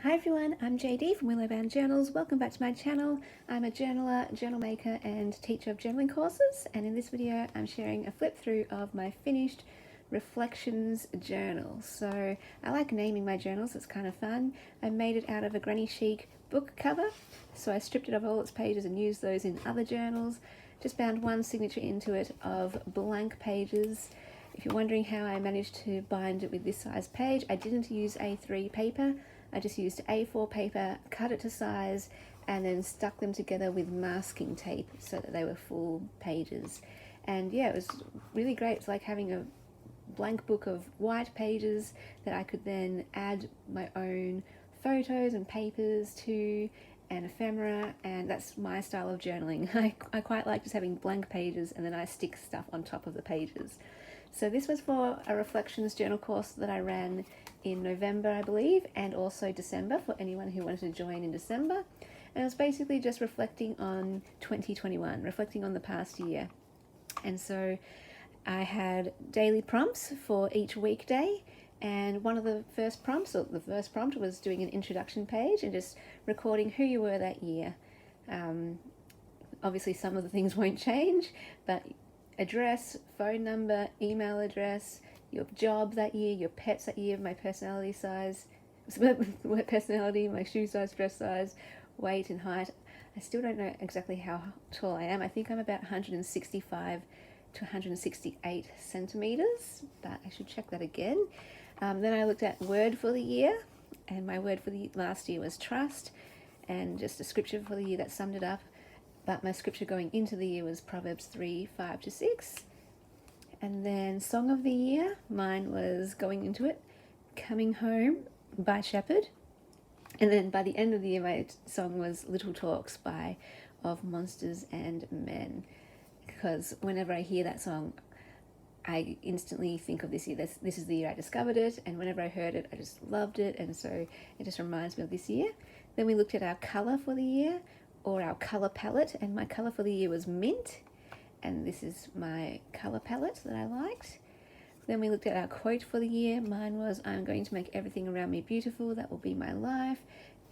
Hi everyone, I'm JD from Willow Journals. Welcome back to my channel. I'm a journaler, journal maker and teacher of journaling courses, and in this video I'm sharing a flip through of my finished reflections journal. So I like naming my journals, it's kind of fun. I made it out of a granny chic book cover, so I stripped it of all its pages and used those in other journals. Just bound one signature into it of blank pages. If you're wondering how I managed to bind it with this size page, I didn't use A3 paper. I just used A4 paper, cut it to size, and then stuck them together with masking tape so that they were full pages. And yeah, it was really great. It's like having a blank book of white pages that I could then add my own photos and papers to, and ephemera, and that's my style of journaling. I quite like just having blank pages and then I stick stuff on top of the pages. So this was for a reflections journal course that I ran in November, I believe, and also December for anyone who wanted to join in December. And it was basically just reflecting on 2021, reflecting on the past year. And so I had daily prompts for each weekday, and one of the first prompts, or the first prompt, was doing an introduction page and just recording who you were that year. Obviously some of the things won't change, but address, phone number, email address, your job that year, your pets that year, my personality size, personality, my shoe size, dress size, weight and height. I still don't know exactly how tall I am. I think I'm about 165 to 168 centimeters, but I should check that again. Then I looked at word for the year, and my word for the last year was trust, and just a scripture for the year that summed it up. But my scripture going into the year was Proverbs 3:5-6. And then song of the year, mine was going into it, Coming Home by Shepherd. And then by the end of the year, my song was Little Talks by Of Monsters and Men. Because whenever I hear that song, I instantly think of this year. This is the year I discovered it, and whenever I heard it, I just loved it, and so it just reminds me of this year. Then we looked at our colour for the year, or our colour palette, and my colour for the year was mint, and this is my colour palette that I liked. Then we looked at our quote for the year. Mine was, I'm going to make everything around me beautiful, that will be my life.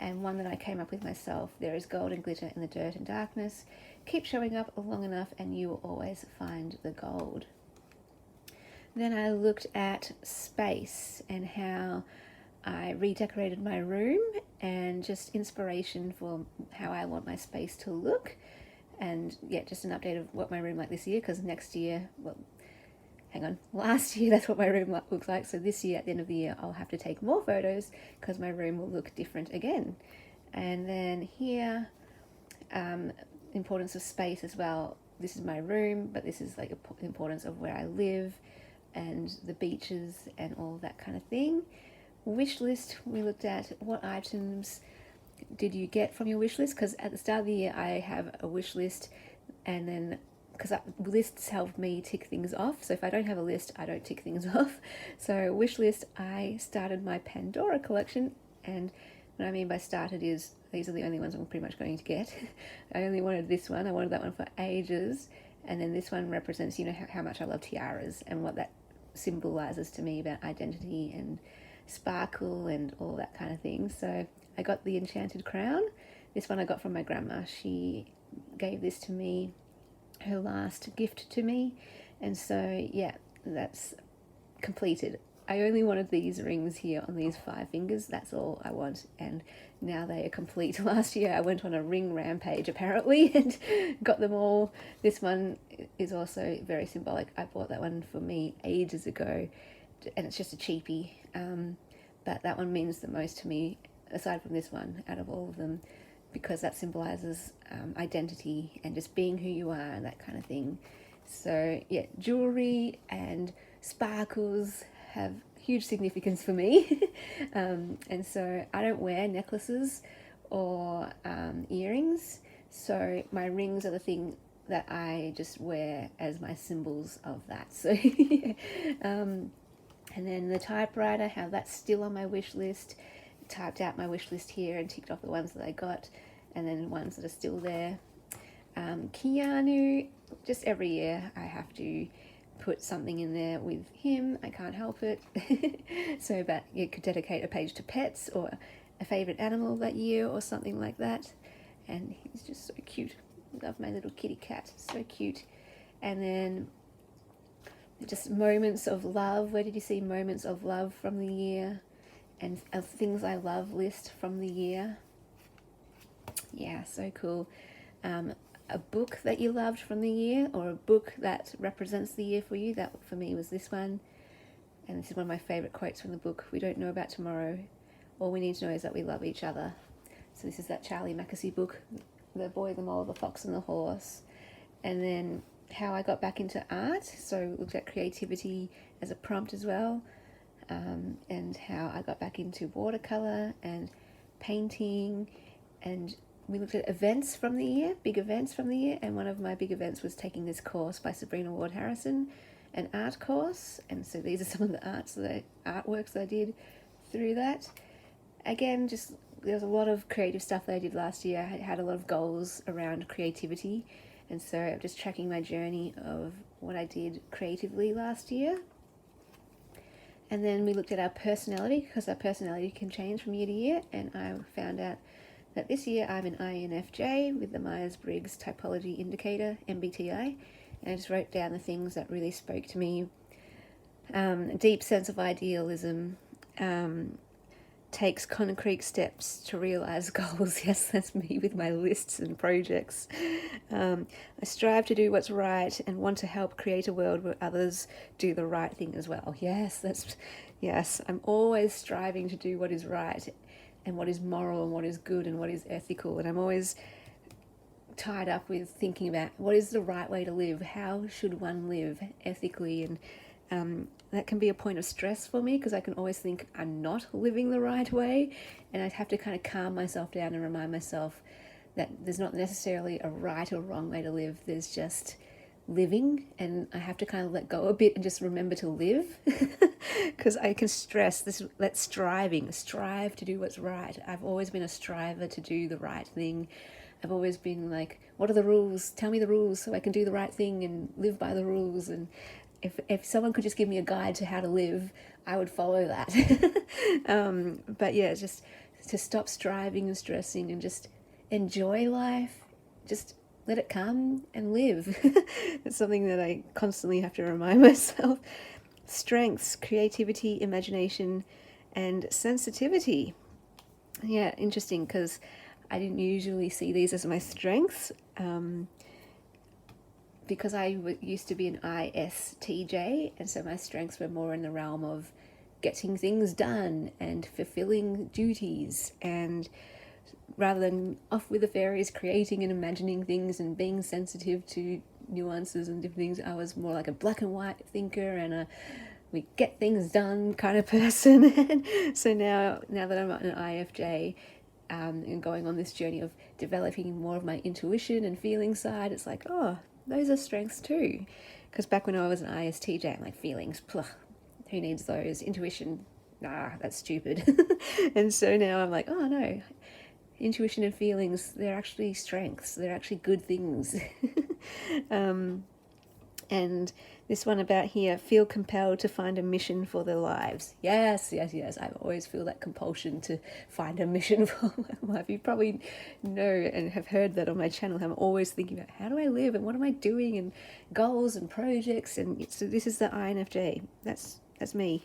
And one that I came up with myself, there is gold and glitter in the dirt and darkness. Keep showing up long enough and you will always find the gold. Then I looked at space and how I redecorated my room, and just inspiration for how I want my space to look. And yeah, just an update of what my room like this year, because next year, well, hang on, last year that's what my room looks like. So this year, at the end of the year, I'll have to take more photos because my room will look different again. And then here, importance of space as well. This is my room, but this is like the importance of where I live and the beaches and all that kind of thing. Wish list, we looked at what items did you get from your wish list, because at the start of the year I have a wish list, and then because lists help me tick things off, so if I don't have a list I don't tick things off. So wish list, I started my Pandora collection, and what I mean by started is these are the only ones I'm pretty much going to get. I only wanted this one, I wanted that one for ages, and then this one represents, you know, how much I love tiaras and what that symbolizes to me about identity and sparkle and all that kind of thing. So I got the enchanted crown. This one I got from my grandma. She gave this to me, her last gift to me, and so yeah, that's completed. I only wanted these rings here on these 5 fingers, that's all I want, and now they are complete. Last year I went on a ring rampage apparently and got them all. This one is also very symbolic. I bought that one for me ages ago, and it's just a cheapie, but that one means the most to me aside from this one out of all of them, because that symbolizes identity and just being who you are and that kind of thing. So yeah, jewelry and sparkles have huge significance for me. And so I don't wear necklaces or earrings, so my rings are the thing that I just wear as my symbols of that. So and then the typewriter, how that's still on my wish list. Typed out my wish list here and ticked off the ones that I got, and then ones that are still there. Keanu, just every year I have to put something in there with him. I can't help it. So, but you could dedicate a page to pets, or a favourite animal that year or something like that. And he's just so cute. I love my little kitty cat, so cute. And then just moments of love. Where did you see moments of love from the year? And a things I love list from the year. Yeah, so cool. A book that you loved from the year, or a book that represents the year for you. That for me was this one. And this is one of my favourite quotes from the book. We don't know about tomorrow. All we need to know is that we love each other. So this is that Charlie Mackesy book, The Boy, the Mole, the Fox and the Horse. And then how I got back into art. So looked at creativity as a prompt as well. And how I got back into watercolour and painting. And we looked at events from the year, big events from the year. And one of my big events was taking this course by Sabrina Ward Harrison, an art course. And so these are some of the artworks that I did through that. Again, just there was a lot of creative stuff that I did last year. I had a lot of goals around creativity. And so I'm just tracking my journey of what I did creatively last year. And then we looked at our personality, because our personality can change from year to year. And I found out that this year I'm an INFJ with the Myers-Briggs Typology Indicator, MBTI. And I just wrote down the things that really spoke to me. A deep sense of idealism, takes concrete steps to realize goals. Yes, that's me with my lists and projects. I strive to do what's right and want to help create a world where others do the right thing as well. Yes, I'm always striving to do what is right and what is moral and what is good and what is ethical. And I'm always tied up with thinking about what is the right way to live? How should one live ethically? And that can be a point of stress for me, because I can always think I'm not living the right way, and I'd have to kind of calm myself down and remind myself that there's not necessarily a right or wrong way to live. There's just living, and I have to kind of let go a bit and just remember to live, because I can stress this. Let's strive to do what's right. I've always been a striver to do the right thing. I've always been like, what are the rules? Tell me the rules so I can do the right thing and live by the rules. And if someone could just give me a guide to how to live, I would follow that. But yeah, just to stop striving and stressing and just enjoy life, just let it come and live. It's something that I constantly have to remind myself. Strengths, creativity, imagination, and sensitivity. Yeah, interesting, because I didn't usually see these as my strengths. Because I used to be an ISTJ, and so my strengths were more in the realm of getting things done and fulfilling duties, and rather than off with the fairies creating and imagining things and being sensitive to nuances and different things, I was more like a black and white thinker and we get things done kind of person. And so now that I'm an IFJ, and going on this journey of developing more of my intuition and feeling side, it's like, oh, those are strengths too. Because back when I was an ISTJ, I'm like, feelings, who needs those? Intuition, nah, that's stupid. And so now I'm like, oh no, intuition and feelings, they're actually strengths. They're actually good things. And this one about here, feel compelled to find a mission for their lives. Yes. I always feel that compulsion to find a mission for my life. You probably know and have heard that on my channel. I'm always thinking about how do I live and what am I doing and goals and projects. And so this is the INFJ. That's me.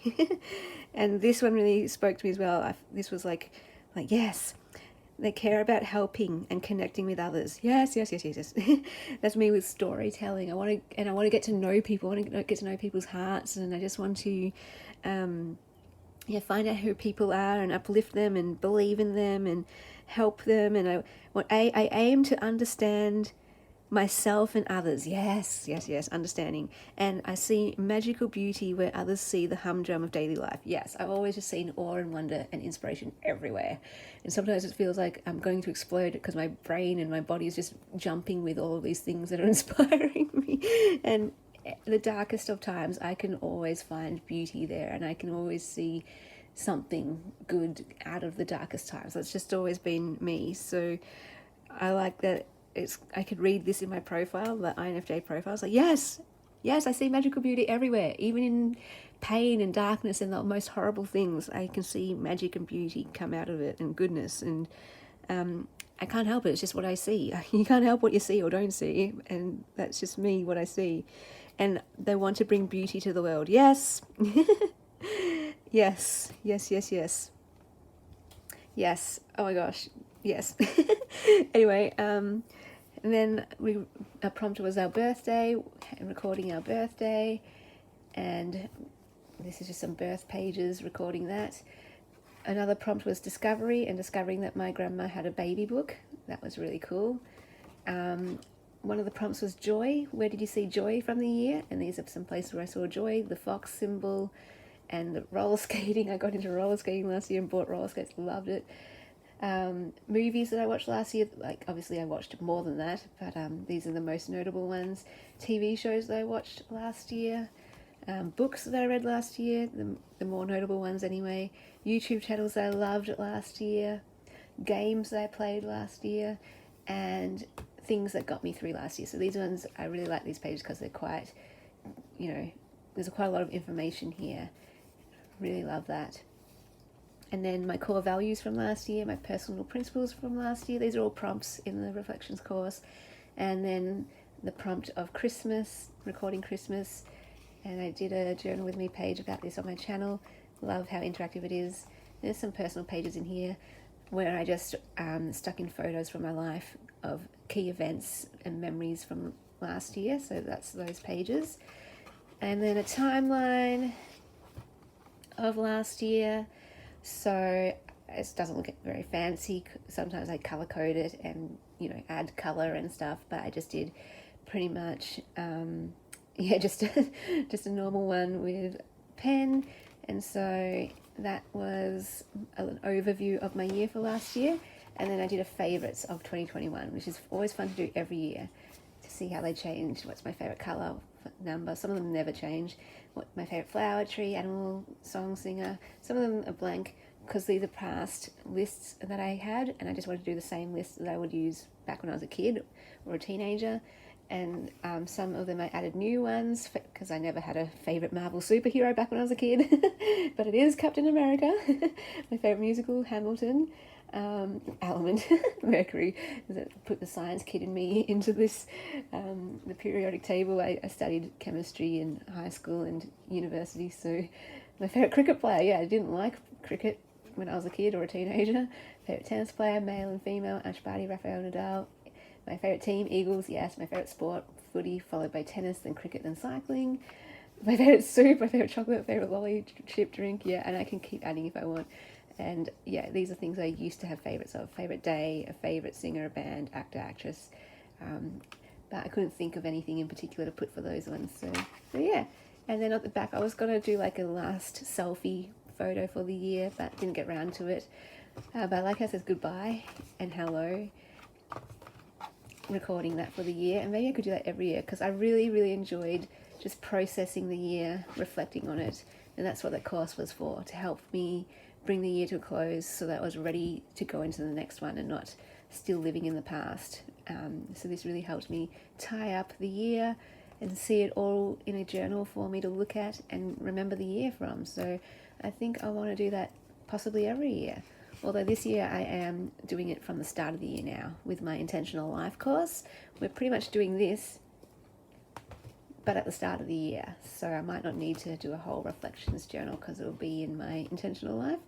And this one really spoke to me as well. This was like yes. They care about helping and connecting with others. Yes. That's me with storytelling. I want to get to know people. I want to get to know people's hearts, and I just want to, find out who people are and uplift them and believe in them and help them. And I aim to understand myself and others. Yes, understanding. And I see magical beauty where others see the humdrum of daily life. Yes, I've always just seen awe and wonder and inspiration everywhere. And sometimes it feels like I'm going to explode because my brain and my body is just jumping with all of these things that are inspiring me. And the darkest of times, I can always find beauty there, and I can always see something good out of the darkest times. That's just always been me. So I like that. I could read this in my profile, the INFJ profile. It's like, yes, I see magical beauty everywhere, even in pain and darkness and the most horrible things, I can see magic and beauty come out of it, and goodness, and I can't help it. It's just what I see. You can't help what you see or don't see, and that's just me, what I see. And they want to bring beauty to the world. Yes. Yes, yes, yes, yes. Yes. Oh my gosh. Yes. Anyway, and then our prompt was our birthday, and recording our birthday, and this is just some birth pages, recording that. Another prompt was discovery, and discovering that my grandma had a baby book. That was really cool. One of the prompts was joy. Where did you see joy from the year? And these are some places where I saw joy, the fox symbol, and the roller skating. I got into roller skating last year and bought roller skates, loved it. Movies that I watched last year, like obviously I watched more than that, but these are the most notable ones. TV shows that I watched last year, books that I read last year, the more notable ones anyway. YouTube channels that I loved last year, games that I played last year, and things that got me through last year. So these ones, I really like these pages because they're quite, there's quite a lot of information here. Really love that. And then my core values from last year, my personal principles from last year. These are all prompts in the reflections course. And then the prompt of Christmas, recording Christmas. And I did a journal with me page about this on my channel. Love how interactive it is. There's some personal pages in here where I just stuck in photos from my life of key events and memories from last year. So that's those pages. And then a timeline of last year. So it doesn't look very fancy. Sometimes I color code it and add color and stuff, but I just did pretty much just a normal one with pen. And so that was an overview of my year for last year. And then I did a favorites of 2021, which is always fun to do every year, to see how they change. What's my favorite color, number? Some of them never change. What my favorite flower, tree, animal, song, singer. Some of them are blank because these are past lists that I had, and I just wanted to do the same list that I would use back when I was a kid or a teenager. And some of them I added new ones because I never had a favorite Marvel superhero back when I was a kid. But it is Captain America. My favorite musical, Hamilton. Element, Mercury. Put the science kid in me into this, the periodic table. I studied chemistry in high school and university, so my favourite cricket player, I didn't like cricket when I was a kid or a teenager. Favourite tennis player, male and female, Ash Barty, Rafael Nadal. My favourite team, Eagles, yes. My favourite sport, footy, followed by tennis, then cricket, then cycling. My favourite soup, my favourite chocolate, favourite lolly chip drink, and I can keep adding if I want. And these are things I used to have favourites of. Favourite day, a favourite singer, a band, actor, actress. But I couldn't think of anything in particular to put for those ones. So yeah. And then at the back, I was going to do like a last selfie photo for the year, but didn't get around to it. But I like how it says goodbye and hello. Recording that for the year. And maybe I could do that every year because I really, really enjoyed just processing the year, reflecting on it. And that's what that course was for, to help me bring the year to a close so that I was ready to go into the next one and not still living in the past. So this really helped me tie up the year and see it all in a journal for me to look at and remember the year from. So I think I want to do that possibly every year. Although this year I am doing it from the start of the year now with my Intentional Life course. We're pretty much doing this, but at the start of the year. So I might not need to do a whole reflections journal because it'll be in my Intentional Life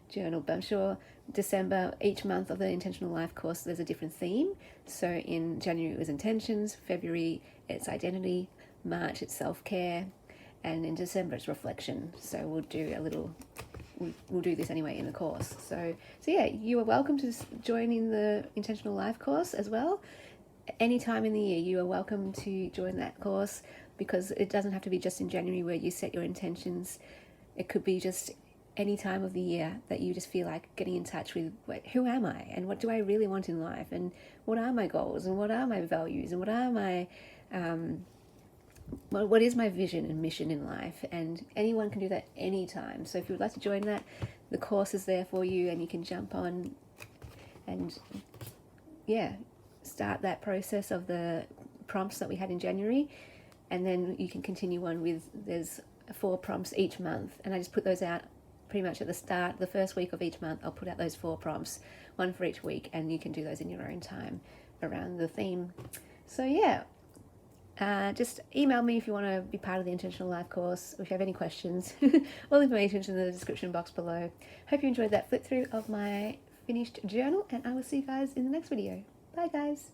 journal. But I'm sure December, each month of the Intentional Life course, there's a different theme. So in January it was intentions, February it's identity, March it's self-care, and in December it's reflection. So we'll do this anyway in the course. So yeah, you are welcome to join in the Intentional Life course as well. Any time in the year you are welcome to join that course, because it doesn't have to be just in January where you set your intentions. It could be just any time of the year that you just feel like getting in touch with who am I and what do I really want in life, and what are my goals and what are my values and what are my what is my vision and mission in life. And anyone can do that anytime. So if you would like to join that, the course is there for you, and you can jump on and start that process of the prompts that we had in January, and then you can continue on with, there's 4 prompts each month, and I just put those out pretty much at the start, the first week of each month. I'll put out those 4 prompts, one for each week, and you can do those in your own time around the theme. So yeah, just email me if you want to be part of the Intentional Life course, or if you have any questions. All the information is in the description box below. Hope you enjoyed that flip through of my finished journal, and I will see you guys in the next video. Bye guys.